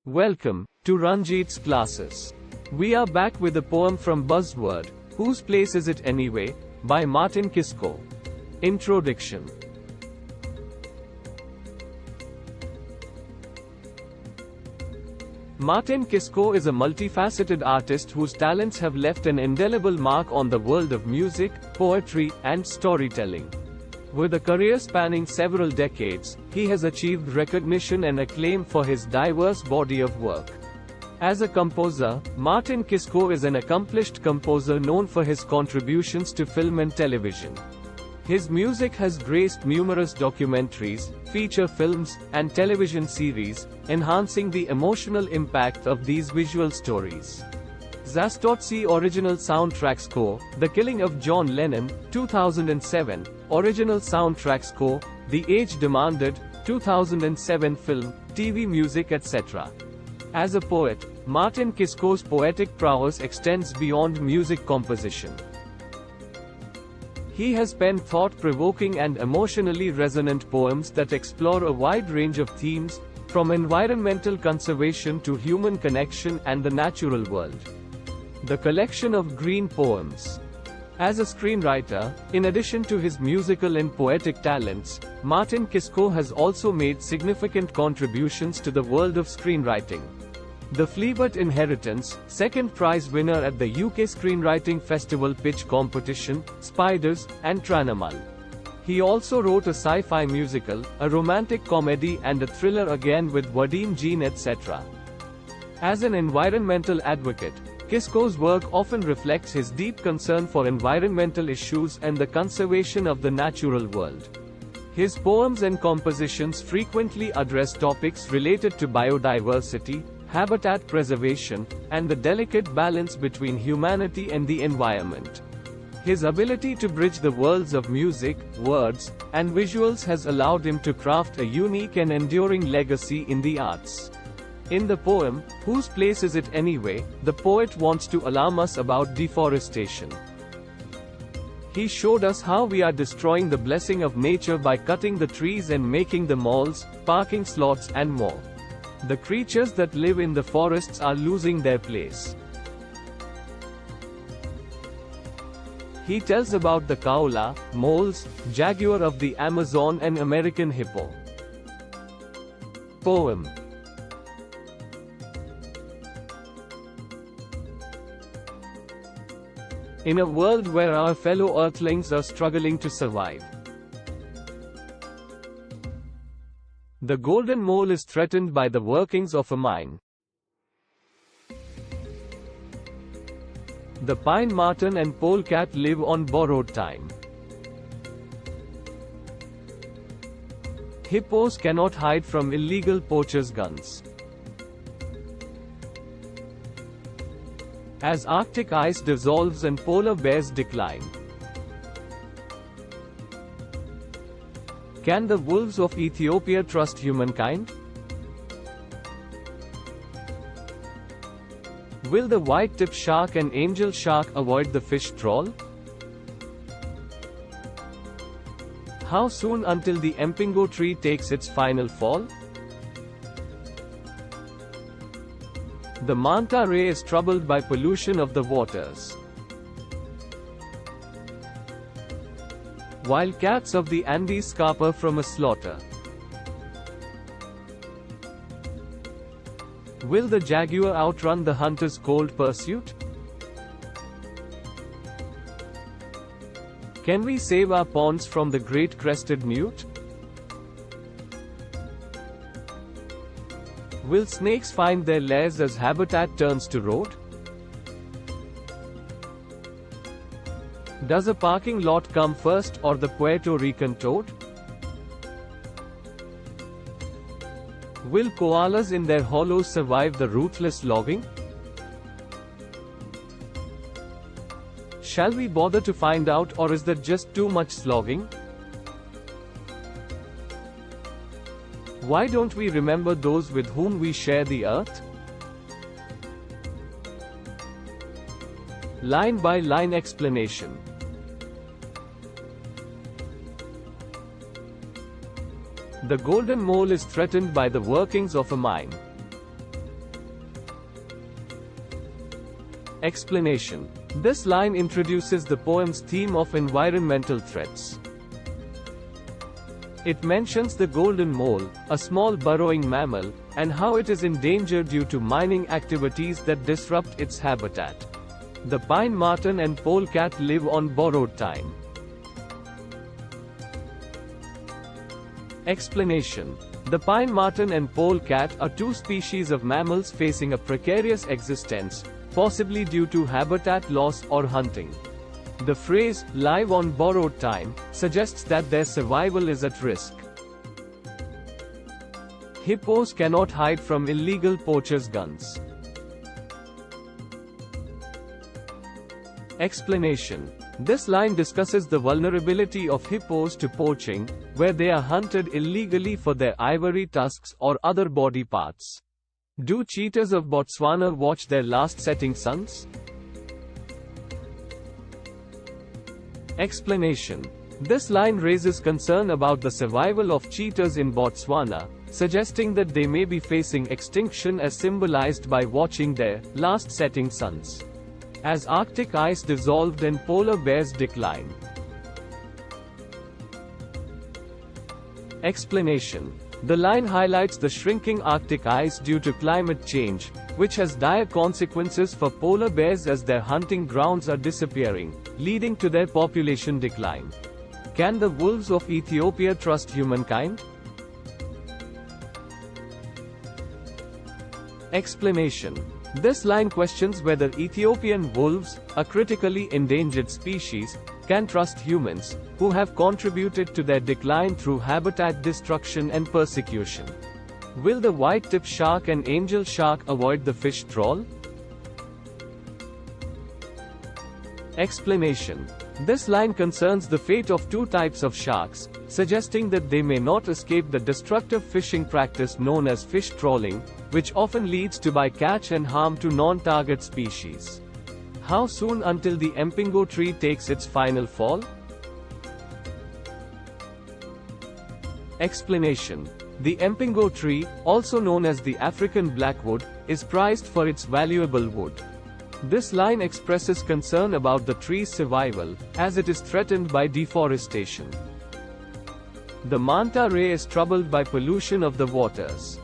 Welcome to Ranjit's classes. We are back with a poem from Buzzword, Whose Place Is It Anyway, by Martin Kisco. Introduction. Martin Kisco is a multifaceted artist whose talents have left an indelible mark on the world of music, poetry, and storytelling. With a career spanning several decades, he has achieved recognition and acclaim for his diverse body of work. As a composer, Martin Kisco is an accomplished composer known for his contributions to film and television. His music has graced numerous documentaries, feature films, and television series, enhancing the emotional impact of these visual stories. Zastotsi Original Soundtrack Score, The Killing of John Lennon, 2007, Original Soundtrack Score, The Age Demanded, 2007 Film, TV Music etc. As a poet, Martin Kisco's poetic prowess extends beyond music composition. He has penned thought-provoking and emotionally resonant poems that explore a wide range of themes, from environmental conservation to human connection and the natural world. The collection of Green Poems. As a screenwriter, in addition to his musical and poetic talents, Martin Kisco has also made significant contributions to the world of screenwriting. The Fleabert Inheritance, second prize winner at the UK Screenwriting Festival pitch competition, Spiders, and Tranamal. He also wrote a sci-fi musical, a romantic comedy and a thriller again with Vadim Jean etc. As an environmental advocate, Kisco's work often reflects his deep concern for environmental issues and the conservation of the natural world. His poems and compositions frequently address topics related to biodiversity, habitat preservation, and the delicate balance between humanity and the environment. His ability to bridge the worlds of music, words, and visuals has allowed him to craft a unique and enduring legacy in the arts. In the poem, Whose Place Is It Anyway?, the poet wants to alarm us about deforestation. He showed us how we are destroying the blessing of nature by cutting the trees and making the malls, parking slots and more. The creatures that live in the forests are losing their place. He tells about the koala, moles, jaguar of the Amazon and American hippo. Poem. In a world where our fellow earthlings are struggling to survive, the golden mole is threatened by the workings of a mine. The pine marten and polecat live on borrowed time. Hippos cannot hide from illegal poachers' guns. As Arctic ice dissolves and polar bears decline, can the wolves of Ethiopia trust humankind? Will the white-tip shark and angel shark avoid the fish trawl? How soon until the Empingo tree takes its final fall? The manta ray is troubled by pollution of the waters, while cats of the Andes scarper from a slaughter. Will the jaguar outrun the hunter's cold pursuit? Can we save our ponds from the great crested newt? Will snakes find their lairs as habitat turns to road? Does a parking lot come first or the Puerto Rican toad? Will koalas in their hollows survive the ruthless logging? Shall we bother to find out, or is that just too much slogging? Why don't we remember those with whom we share the earth? Line by line explanation. The golden mole is threatened by the workings of a mine. Explanation. This line introduces the poem's theme of environmental threats. It mentions the golden mole, a small burrowing mammal, and how it is in danger due to mining activities that disrupt its habitat. The pine marten and polecat live on borrowed time. Explanation. The pine marten and polecat are two species of mammals facing a precarious existence, possibly due to habitat loss or hunting. The phrase, "live on borrowed time," suggests that their survival is at risk. Hippos cannot hide from illegal poachers' guns. Explanation. This line discusses the vulnerability of hippos to poaching, where they are hunted illegally for their ivory tusks or other body parts. Do cheetahs of Botswana watch their last setting suns? Explanation. This line raises concern about the survival of cheetahs in Botswana, suggesting that they may be facing extinction as symbolized by watching their last setting suns. As Arctic ice dissolved and polar bears decline. Explanation. The line highlights the shrinking Arctic ice due to climate change, which has dire consequences for polar bears as their hunting grounds are disappearing, leading to their population decline. Can the wolves of Ethiopia trust humankind? Explanation. This line questions whether Ethiopian wolves, a critically endangered species, can trust humans, who have contributed to their decline through habitat destruction and persecution. Will the white-tip shark and angel shark avoid the fish trawl? Explanation. This line concerns the fate of two types of sharks, suggesting that they may not escape the destructive fishing practice known as fish trawling, which often leads to bycatch and harm to non-target species. How soon until the Mpingo tree takes its final fall? Explanation. The Mpingo tree, also known as the African blackwood, is prized for its valuable wood. This line expresses concern about the tree's survival, as it is threatened by deforestation. The manta ray is troubled by pollution of the waters.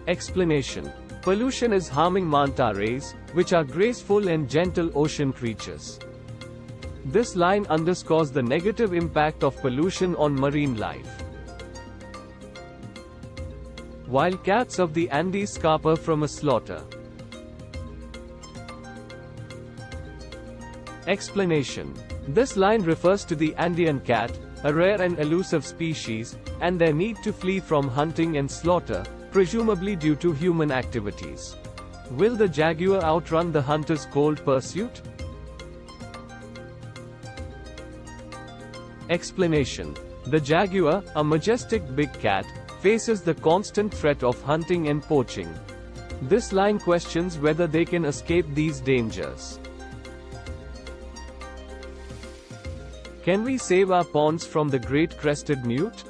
Explanation. Pollution is harming manta rays, which are graceful and gentle ocean creatures. This line underscores the negative impact of pollution on marine life. Wild cats of the Andes scaper from a slaughter. Explanation. This line refers to the Andean cat, a rare and elusive species, and their need to flee from hunting and slaughter, presumably due to human activities. Will the jaguar outrun the hunter's cold pursuit? Explanation. The jaguar, a majestic big cat, faces the constant threat of hunting and poaching. This line questions whether they can escape these dangers. Can we save our ponds from the great crested newt?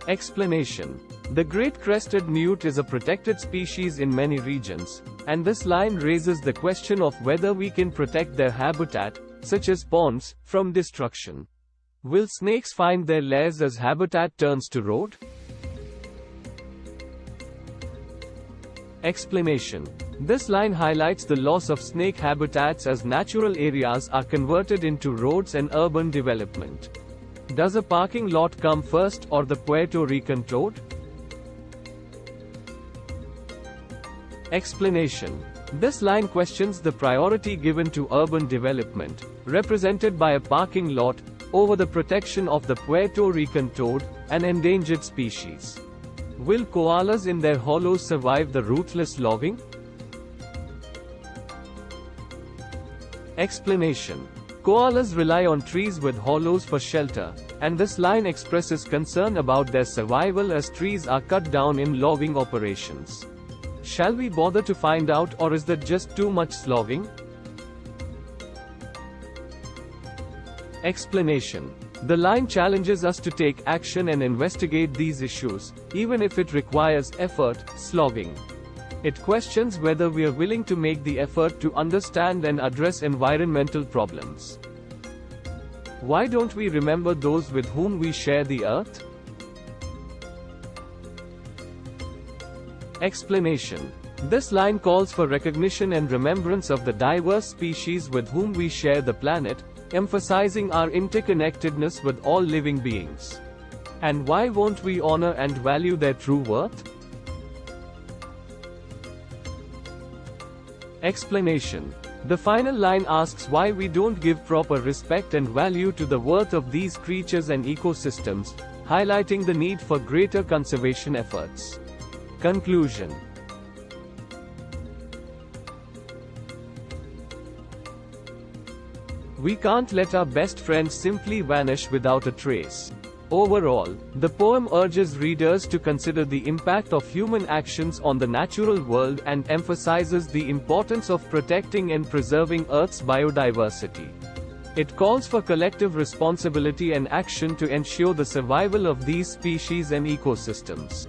Explanation. The great crested newt is a protected species in many regions, and this line raises the question of whether we can protect their habitat, such as ponds, from destruction. Will snakes find their lairs as habitat turns to road? Explanation. This line highlights the loss of snake habitats as natural areas are converted into roads and urban development. Does a parking lot come first or the Puerto Rican toad? Explanation. This line questions the priority given to urban development, represented by a parking lot, over the protection of the Puerto Rican toad, an endangered species. Will koalas in their hollows survive the ruthless logging? Explanation. Koalas rely on trees with hollows for shelter, and this line expresses concern about their survival as trees are cut down in logging operations. Shall we bother to find out, or is that just too much slogging? Explanation. The line challenges us to take action and investigate these issues, even if it requires effort, slogging. It questions whether we are willing to make the effort to understand and address environmental problems. Why don't we remember those with whom we share the earth? Explanation. This line calls for recognition and remembrance of the diverse species with whom we share the planet, emphasizing our interconnectedness with all living beings. And why won't we honor and value their true worth? Explanation. The final line asks why we don't give proper respect and value to the worth of these creatures and ecosystems, highlighting the need for greater conservation efforts. Conclusion. We can't let our best friends simply vanish without a trace. Overall, the poem urges readers to consider the impact of human actions on the natural world and emphasizes the importance of protecting and preserving Earth's biodiversity. It calls for collective responsibility and action to ensure the survival of these species and ecosystems.